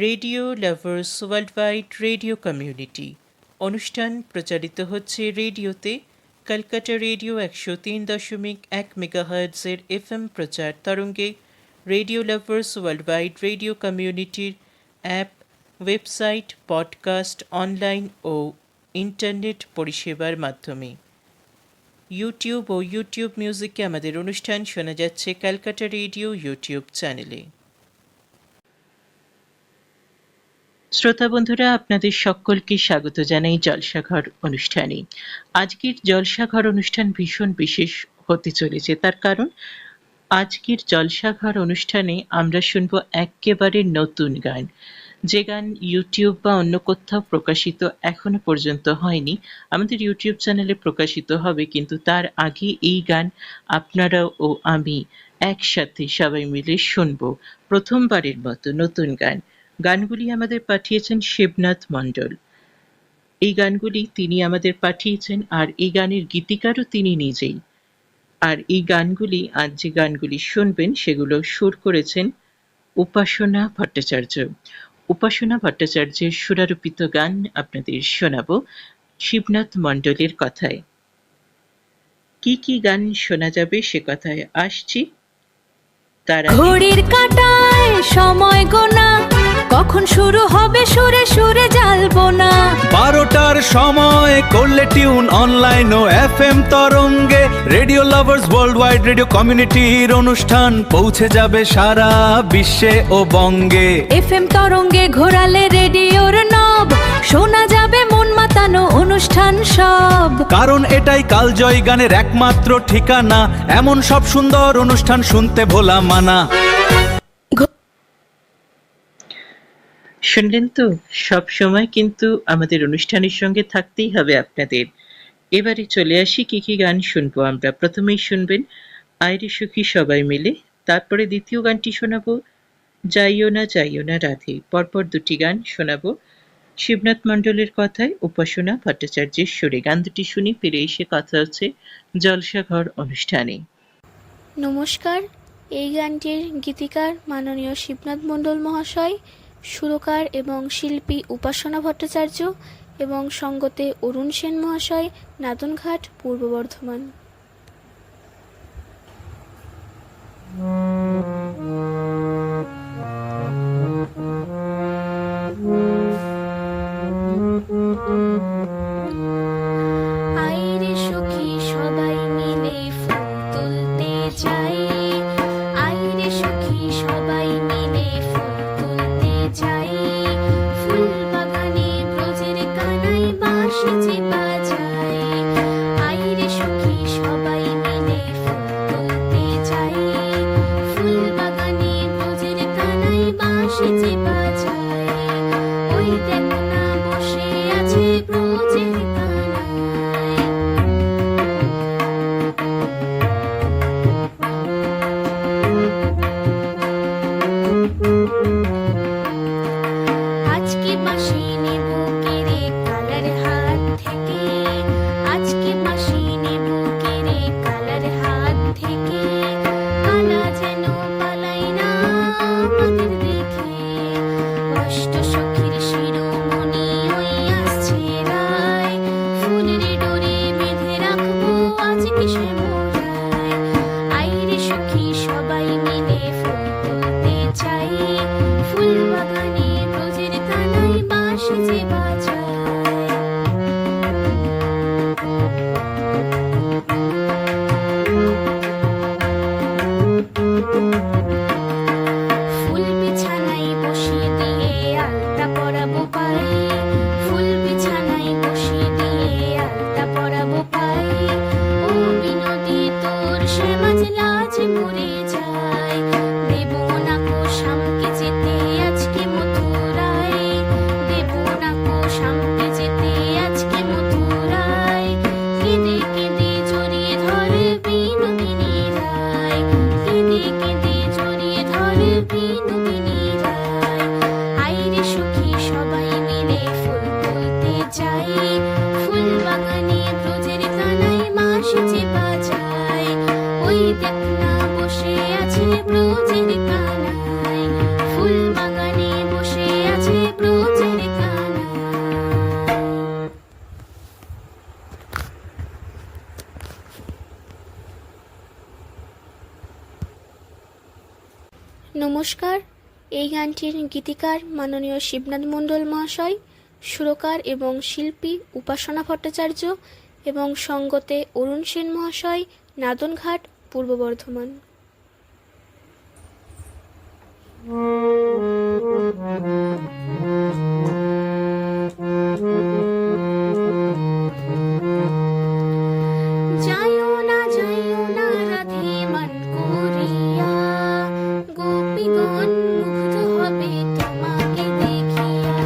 Radio lovers worldwide radio community অনুষ্ঠান প্রচারিত হচ্ছে রেডিওতে। কলকাতা রেডিও 103.1 মেগাহার্টজের FM প্রচার তরঙ্গে রেডিও লাভার্স ওয়ার্ল্ডওয়াইড রেডিও কমিউনিটির অ্যাপ, ওয়েবসাইট, পডকাস্ট, অনলাইন ও ইন্টারনেট পরিষেবার মাধ্যমে। ইউটিউব ও ইউটিউব মিউজিকে আমাদের অনুষ্ঠান শোনা যাচ্ছে ক্যালকাটা রেডিও ইউটিউব চ্যানেলে। শ্রোতা বন্ধুরা, আপনাদের সকলকে স্বাগত জানাই জলসাঘর অনুষ্ঠানে। আজকের জলসাঘর অনুষ্ঠান ভীষণ বিশেষ হতে চলেছে, তার কারণ আজকের জলসাঘর অনুষ্ঠানে আমরা শুনব একেবারে নতুন গান, যে গান ইউটিউব বা অন্য কোথাও প্রকাশিত এখনো পর্যন্ত হয়নি। আমাদের ইউটিউব চ্যানেলে প্রকাশিত হবে, কিন্তু তার আগে এই গান আপনারা ও আমি একসাথে সবাই মিলে শুনব প্রথমবারের মতো নতুন গান। গানগুলি আমাদের পাঠিয়েছেন শিবনাথ মণ্ডল। এই গানগুলি তিনি আমাদের পাঠিয়েছেন, আর এই গানের গীতিকারও তিনি নিজেই। আর এই গানগুলি, আজ যে গানগুলি শুনবেন সেগুলো সুর করেছেন উপাসনা ভট্টাচার্য। উপাসনা ভট্টাচার্যের সুরারোপিত গান আপনাদের শোনাবো শিবনাথ মণ্ডলের কথায়। কি কি গান শোনা যাবে সে কথায় আসছি। তারা ঘড়ির কাঁটায় সময় গোনা, কখন শুরু হবে সুরে সুরে জ্বালবো না। 12টার সময় করলে টিউন অনলাইন ও FM তরঙ্গে রেডিও লাভার্স ওয়ার্ল্ডওয়াইড রেডিও কমিউনিটির অনুষ্ঠান পৌঁছে যাবে সারা বিশ্বে ও বঙ্গে। FM তরঙ্গে ঘোরালে রেডিওর নব, শোনা যাবে মন মাতানো অনুষ্ঠান সব। কারণ এটাই কালজয়ী গানের একমাত্র ঠিকানা, এমন সব সুন্দর অনুষ্ঠান শুনতে ভোলা মানা। শুনলেন তো, সব সময় কিন্তু আমাদের অনুষ্ঠানের সঙ্গে থাকতেই হবে আপনাদের। এবারে চলে আসি কি কি গান শুনবো আমরা। প্রথমেই শুনবেন আইরে সুখী সবাই মিলে, তারপরে দ্বিতীয় গানটি শোনাবো যাইও না রাধে। পরপর দুটি গান শোনাবো শিবনাথ মণ্ডলের কথায়, উপাসনা ভট্টাচার্যের সুরে। গান দুটি শুনি, ফিরে এসে কথা হচ্ছে জলসাঘর অনুষ্ঠানে। নমস্কার, এই গানটির গীতিকার মাননীয় শিবনাথ মণ্ডল মহাশয়, সুরকার এবং শিল্পী উপাসনা ভট্টাচার্য এবং সঙ্গতে অরুণ সেন মহাশয়, নাদনঘাট, পূর্ব বর্ধমান। আইরে সখী সবাই মিলে ফুল তুলতে যাই, আইরে সখী সবাই মিলে ফুল তুলতে যাই। ফুল বাগানে ব্রজের কানাই বাঁশি যে বাজায়, আইরে সখী সবাই মিলে ফুল তুলতে যাই। ফুল বাগানে ব্রজের কানাই বাঁশি যে বাজায়, ওই দেখো না বসে আছে ব্রজের কানাই। আজকে বাঁশি নেব কেড়ে কালার হাত থেকে, আজকে বাঁশি নেব কেড়ে কালার হাত থেকে। কালা যেন পালাই না আমাদের দেখে, অষ্ট সখীর শিরোমণি ওই আসছে রায়। ফুলের ডোরে বেঁধে রাখবো আজকে শ্যামরায়, আইরে সখী সবাই মিলে ফুল তুলতে চাই। ফুল বাগানে ব্রজের কানাই বাঁশি যে বাজায়। ফুল বিছানায় বসিয়ে দিয়ে আলতা পরাবো পায়ে, ফুল বিছানায় বসিয়ে দিয়ে আলতা পরাবো পায়ে। ও বিনোদী তোর শ্যামাজ লাজ ঘুরে যায়, দেব না কো শামকে যেতে আজকে মথুরায়, দেব না কো শামকে যেতে আজকে মথুরায়। কেঁদে কেঁদে জড়িয়ে ধরে বিনোদিনী রায়, কেঁদে কেঁদে জড়িয়ে ধরে বিনোদিনী রায়। আইরে সখী সবাই মিলে ফুল তুলতে যাই, ফুল বাগানে ব্রজের কানাই বাঁশি যে বাজায়। ওই দেখ না বসে আছে ব্রজের কানাই, ফুল বাগানে বসে নমস্কার, এই গানটির গীতিকার মাননীয় শিবনাথ মণ্ডল মহাশয়, সুরকার এবং শিল্পী উপাসনা ভট্টাচার্য এবং সঙ্গতে অরুণ সেন মহাশয়, নাদনঘাট, পূর্ব বর্ধমান। যাইও না রাধে মান করিয়া, গোপীগণ মুগ্ধ হবে তোমাকে দেখিয়া।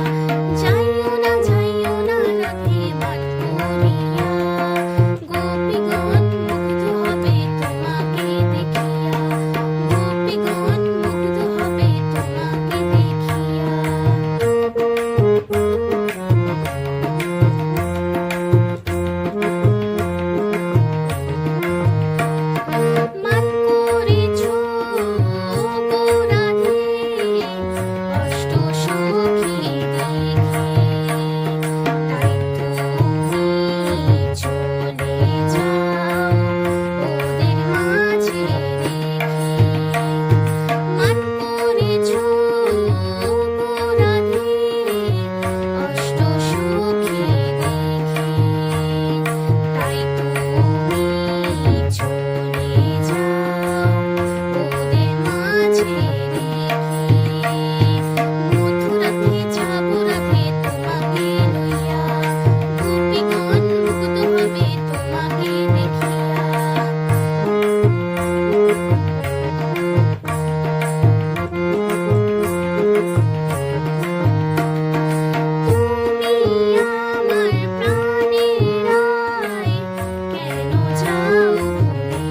যাইও না রাধে মান করিয়া, গোপীগণ মুগ্ধ হবে তোমাকে দেখিয়া। গোপীগণ মুগ্ধ হবে তোমাকে দেখিয়া। মান করেছো গো রাধে, অষ্ট সখী দেখে, তাই তুমি চলে যাও ওদের মাঝে রেখে। মান করেছো গো রাধে, অষ্ট সখী দেখে, তাই তুমি চলে যাও ওদের মাঝে রেখে। মথুরাতে যাবো রাধে তোমাকে লইয়া, গোপীগণ মুগ্ধ হবে তোমাকে দেখিয়া। তুমি আমার প্রাণের আয়, কেন যাও ভুলে?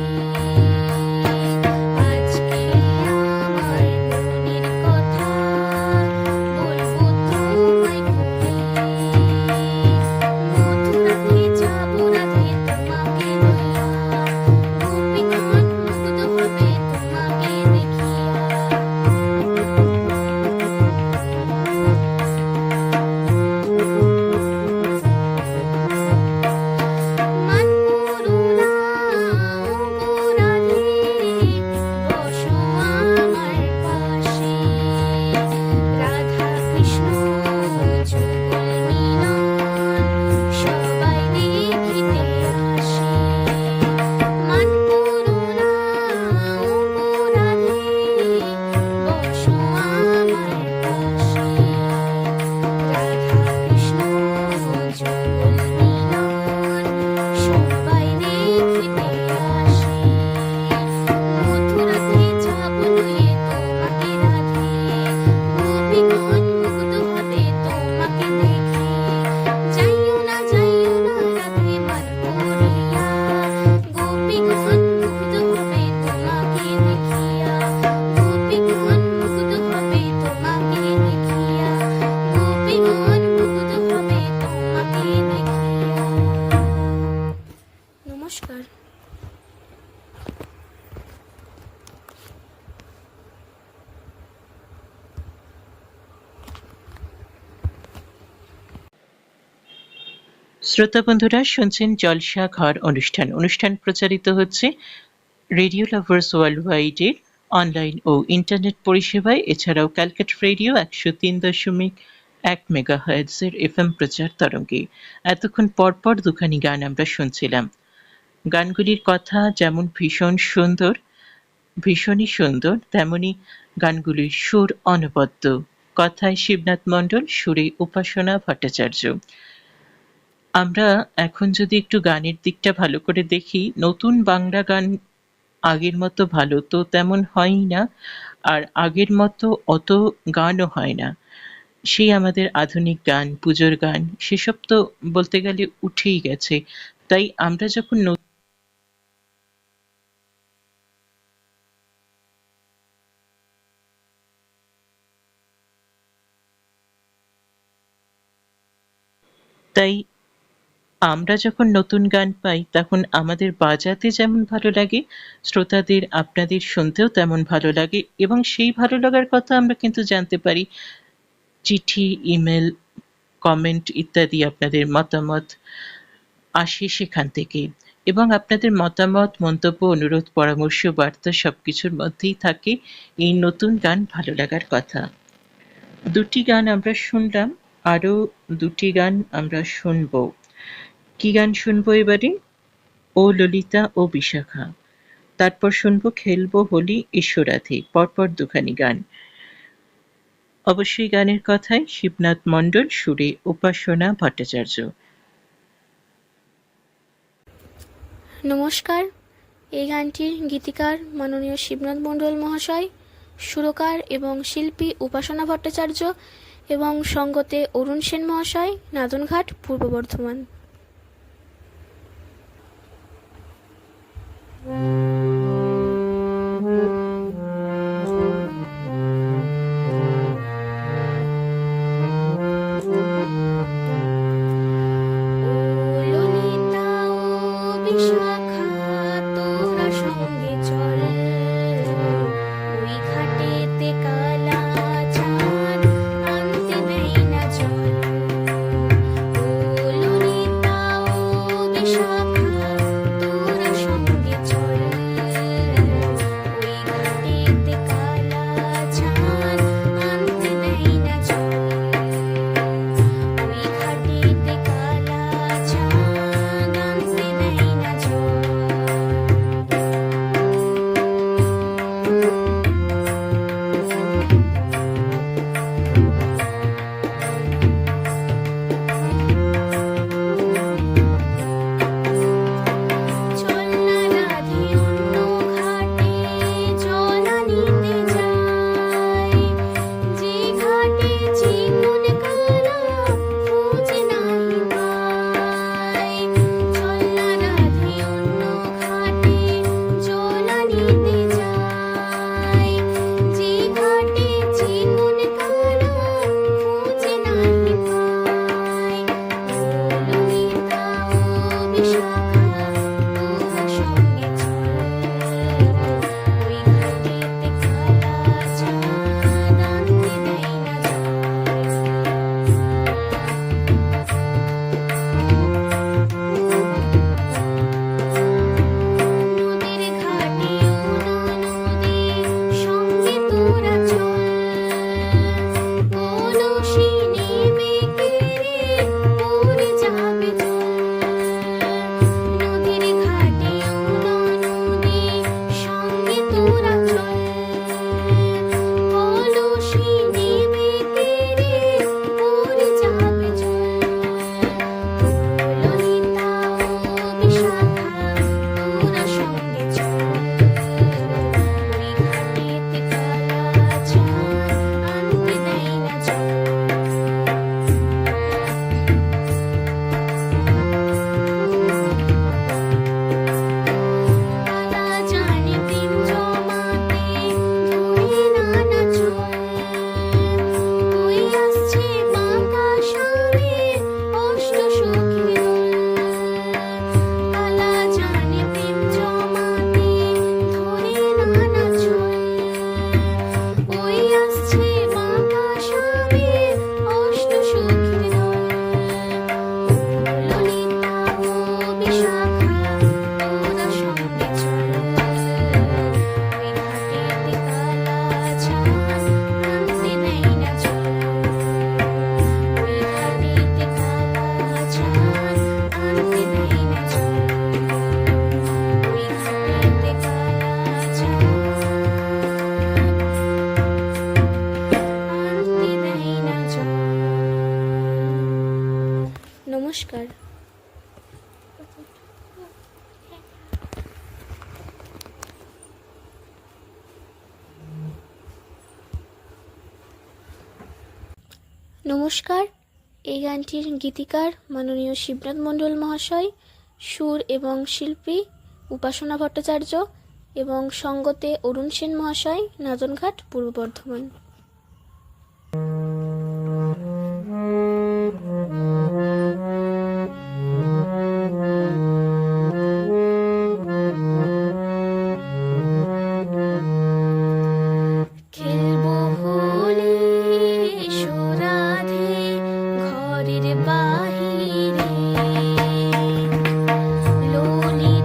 আজকে আমার মনের কথা বলবো তোমায় খুলে। মথুরাতে যাবো রাধে তোমাকে লইয়া, গোপীগণ মুগ্ধ হবে তোমাকে দেখিয়া। মান করুণা গো রাধে, বসো আমার পাশে। রাধা কৃষ্ণ যুগল মিলন, সবাই দেখিতে আসে। মান করুণা গো রাধে, বসো আমার পাশে। রাধা কৃষ্ণ যুগল মিলন, সবাই দেখিতে আসে। মথুরাতে যাবো লয়ে তোমাকে রাধে, গোপীগণ মুগ্ধ হবে তোমাকে দেখে। যাইও না রাধে মান করিয়া, গোপীগণ মুগ্ধ হবে তোমাকে দেখিয়া। গোপীগণ মুগ্ধ হবে তোমাকে দেখিয়া। গোপীগণ মুগ্ধ হবে তোমাকে দেখিয়া। নমস্কার। শ্রোতা বন্ধুরা, শুনছেন জলসা ঘর অনুষ্ঠান প্রচারিত হচ্ছে রেডিও লাভার্স ওয়ার্ল্ড ওয়াইডের অনলাইন ও ইন্টারনেট পরিষেবায়, এছাড়াও ক্যালকাট রেডিও 103.1 মেগাহার্টজের FM প্রচার তরঙ্গে। এতক্ষণ পরপর দুখানি গান আমরা শুনছিলাম। গানগুলির কথা যেমন ভীষণই সুন্দর, তেমনি গানগুলির সুর অনবদ্য। কথায় শিবনাথ মণ্ডল, সুরে উপাসনা ভট্টাচার্য। আমরা এখন যদি একটু গানের দিকটা ভালো করে দেখি, নতুন বাংলা গান আগের মতো ভালো তো তেমন হয়ই না, আর আগের মতো অত গানও হয় না। সেই আমাদের আধুনিক গান, পুজোর গান, সেসব তো বলতে গেলে উঠেই গেছে। তাই আমরা যখন নতুন গান পাই, তখন আমাদের বাজাতে যেমন ভালো লাগে, শ্রোতাদের আপনাদের শুনতেও তেমন ভালো লাগে, এবং সেই ভালো লাগার কথা আমরা কিন্তু জানতে পারি চিঠি, ইমেল, কমেন্ট ইত্যাদি। আপনাদের মতামত আসে সেখান থেকে। এবং আপনাদের মতামত, মন্তব্য, অনুরোধ, পরামর্শ, বার্তা সবকিছুর মধ্যেই থাকে এই নতুন গান ভালো লাগার কথা। দুটি গান আমরা শুনলাম, আরো দুটি গান আমরা শুনবো। কি গান শুনবো এবারে? ও ললিতা ও বিশাখা। তারপর শুনবো খেলবো হোলি এসো রাধে। পরপর দুখানি গান। অবশ্যই গানের কথায় শিবনাথ মণ্ডল, সুরে উপাসনা ভট্টাচার্য। নমস্কার, এই গানটির গীতিকার মাননীয় শিবনাথ মণ্ডল মহাশয়, সুরকার এবং শিল্পী উপাসনা ভট্টাচার্য এবং সঙ্গতে অরুণ সেন মহাশয়, নাদনঘাট, পূর্ব বর্ধমান। ললিতা ও বিশাখা তোরা সঙ্গে চল, ওই ঘাটেতে কালা চাঁদ আনতে দেই না জল। ও ললিতা ও বিশাখা তোরা সঙ্গে চল, ওই ঘাটেতে কালা চাঁদ আনতে দেই না জল। ওই ঘাটেতে কালা চাঁদ আনতে দেই না জল। চল না রাধে অন্য ঘাটে জল আনিতে যাই, যে ঘাটে চিকন কালা খুঁজে নাই পাই। চল না রাধে অন্য ঘাটে জল আনিতে যাই, যে ঘাটে চিকন কালা খুঁজে নাই পাই। ও ললিতা ও বিশাখা তোরা সঙ্গে চল, ওই ঘাটেতে কালা চাঁদ আনতে দেই না জল। নদীর ঘাটে ও নদী সঙ্গে তোরা চল, কলসি নেবে কেড়ে পড়ে যাবে জল। নদীর ঘাটে ও নদী সঙ্গে তোরা চল, কলসি নেবে কেড়ে পড়ে যাবে জল। ললিতা ও বিশাখা তোরা সঙ্গে চল, ওই ঘাটেতে কালা চাঁদ আনতে দেই না জল। কালা জানে প্রেম জমাতে ধরে নানা চল, ওই আসছে বাঁকা সামনে অষ্ট সখীর দল। কালা জানে প্রেম জমাতে ধরে নানা চল, ওই আসছে বাঁকা সামনে অষ্ট সখীর দল। ললিতা ও বিশাখা তোরা সঙ্গে চল, ওই ঘাটেতে কালা চাঁদ আনতে দেই না জল। ওই ঘাটেতে কালা চাঁদ আনতে দেই না জল। ওই ঘাটেতে কালা চাঁদ আনতে দেই না জল। নমস্কার। নমস্কার, এই গানটির গীতিকার মাননীয় শিবনাথ মণ্ডল মহাশয়, সুর এবং শিল্পী উপাসনা ভট্টাচার্য এবং সঙ্গতে অরুণ সেন মহাশয়, নাদনঘাট, পূর্ব বর্ধমান। খেলবো হোলি এসো রাধে ঘরের বাহিরে, লোলি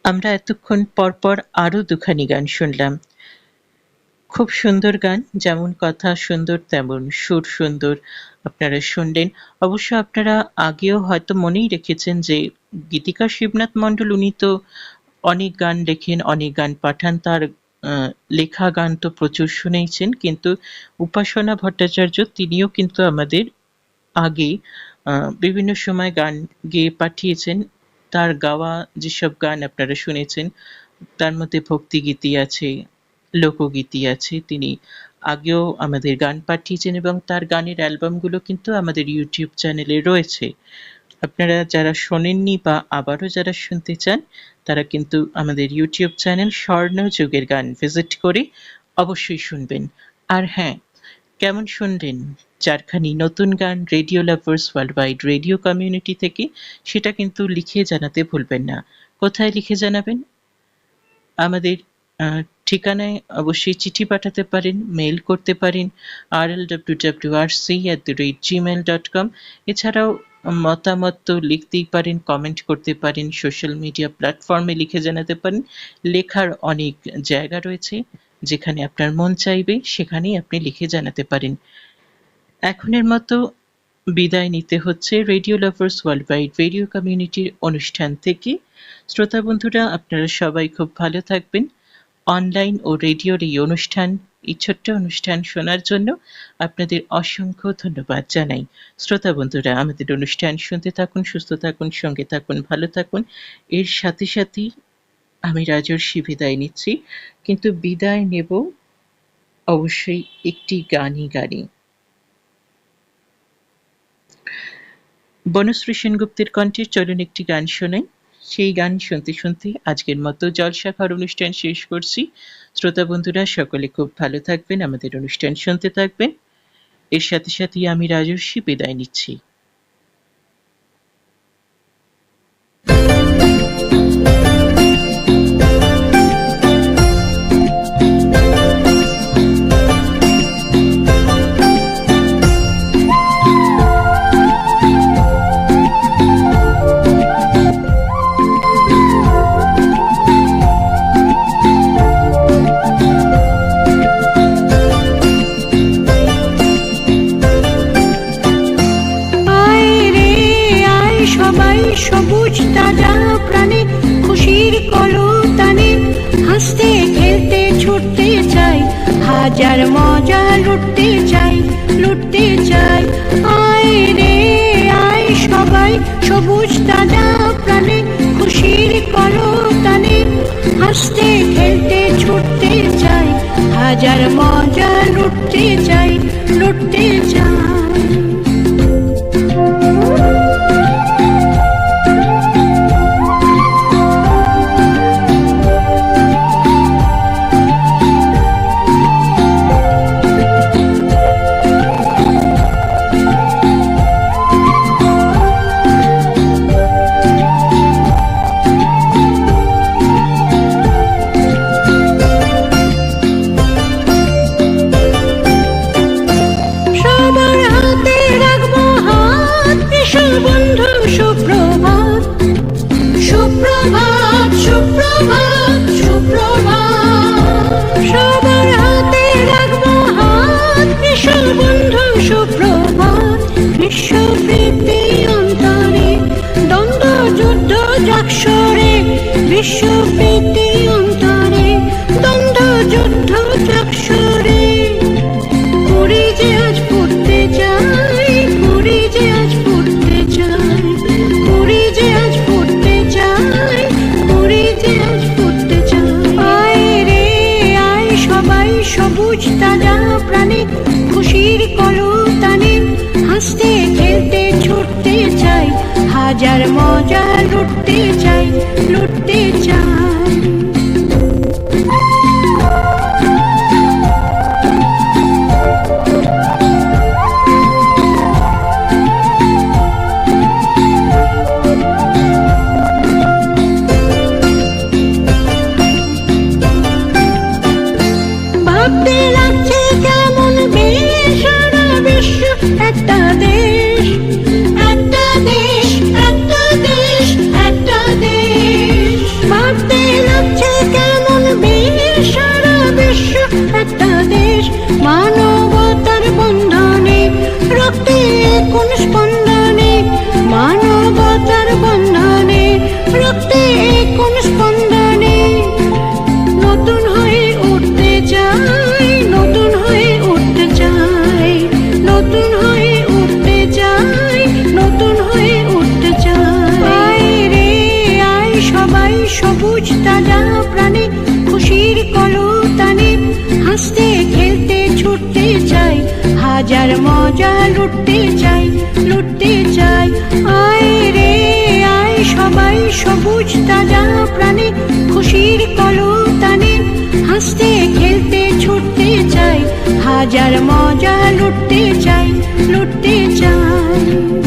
আমরা এতক্ষণ পরপর আরো দুখানি গান শুনলাম। খুব সুন্দর গান, যেমন কথা সুন্দর তেমন সুর সুন্দর আপনারা শুনলেন। অবশ্য আপনারা আগেও হয়তো মনেই রেখেছেন যে গীতিকার শিবনাথ মণ্ডল উনি তো অনেক গান লেখেন, অনেক গান পাঠান, তার লেখা গান তো প্রচুর শুনেইছেন। কিন্তু উপাসনা ভট্টাচার্য তিনিও কিন্তু আমাদের আগে বিভিন্ন সময় গান গেয়ে পাঠিয়েছেন। তার গাওয়া যেসব গান আপনারা শুনেছেন তার মধ্যে ভক্তিগীতি আছে, লোকগীতি আছে। তিনি আগেও আমাদের গান পাঠিয়েছেন এবং তার গানের অ্যালবামগুলো কিন্তু আমাদের ইউটিউব চ্যানেলে রয়েছে। আপনারা যারা শোনেননি বা আবারও যারা শুনতে চান তারা কিন্তু আমাদের ইউটিউব চ্যানেল স্বর্ণযুগের গান ভিজিট করে অবশ্যই শুনবেন। আর হ্যাঁ, কেমন শুনলেন চারখানি নতুন গান radio lovers world wide radio community থেকে, সেটা কিন্তু লিখে জানাতে ভুলবেন না। কোথায় লিখে জানাবেন? আমাদের ঠিকানায় অবশ্যই চিঠি পাঠাতে পারেন, মেইল করতে পারেন rlwwrc@gmail.com। এছাড়াও মতামত তো লিখতেই পারেন, কমেন্ট করতে পারেন, সোশ্যাল মিডিয়া প্ল্যাটফর্মে লিখে জানাতে পারেন। লেখার অনেক জায়গা রয়েছে, যেখানে আপনার মন চাইবে সেখানেই আপনি লিখে জানাতে পারেন। এখনের মতো বিদায় নিতে হচ্ছে radio lovers world wide radio কমিউনিটির অনুষ্ঠান থেকে। শ্রোতা বন্ধুরা, আপনারা সবাই খুব ভালো থাকবেন। অনলাইন ও রেডিওর এই ছোট্ট অনুষ্ঠান শোনার জন্য আপনাদের অসংখ্য ধন্যবাদ জানাই। শ্রোতা বন্ধুরা, আমাদের অনুষ্ঠান শুনতে থাকুন, সুস্থ থাকুন, সঙ্গে থাকুন, ভালো থাকুন। এর সাথে সাথেই আমি রাজর্ষি বিদায় নিচ্ছি, কিন্তু বিদায় নেব অবশ্যই একটি গানে। বনশ্রী সেনগুপ্তের কণ্ঠে চলুন একটি গান শোনাই। সেই গান শুনতে শুনতে আজকের মতো জলসাঘর অনুষ্ঠান শেষ করছি। শ্রোতা বন্ধুরা, সকলে খুব ভালো থাকবেন, আমাদের অনুষ্ঠান শুনতে থাকবেন। এর সাথে সাথেই আমি রাজর্ষি বিদায় নিচ্ছি। সবুজ তাজা প্রাণে খুশির কলতানে হাসতে খেলতে ছুটতে চাই, হাজার মজা লুটতে চাই। আয় রে আয় সবাই সবুজ তাজা প্রাণে খুশির কলতানে হাসতে খেলতে ছুটতে চাই, হাজার মজা লুটতে চাই। বিশ্বপ্রীতি অন্তরে দ্বন্দ্ব যুদ্ধ চাক্ষুরে পুরী যে আজ পড়তে চাই, পুরী যে আজ পড়তে চাই, পুরী যে আজ পড়তে চাই, পুরী যে আজ পড়তে চাই। আয় রে আয় সবাই সবুজ তাজা প্রাণে খুশির কলতানে হাসতে খেলতে ছুটতে চাই, হাজার মজা লুটতে চাই। ভাবতে লাগছে কেমন বেশ সারা বিশ্ব একটা দেশ, একটা দেশ, একটা দেশ, একটা দেশ। ভাবতে কোন স্পন্দনে, মানবতার বন্ধনে, রক্তে কোন স্পন্দনে, নতুন হয়ে উঠতে চাই, নতুন হয়ে উঠতে চাই, নতুন হয়ে উঠতে চাই, নতুন হয়ে উঠতে চাই। আয় রে আয় সবাই সবুজ তাজা প্রাণী, খুশির কলতানে, হাসতে খেলতে ছুটতে চাই, হাজার মজা লুটতে চাই, লুটতে চাই। আয় রে আয় সবাই সবুজ তাজা প্রাণী, খুশির কলতানে, হাসতে খেলতে ছুটতে চাই, হাজার মজা লুটতে চাই, লুটতে চাই।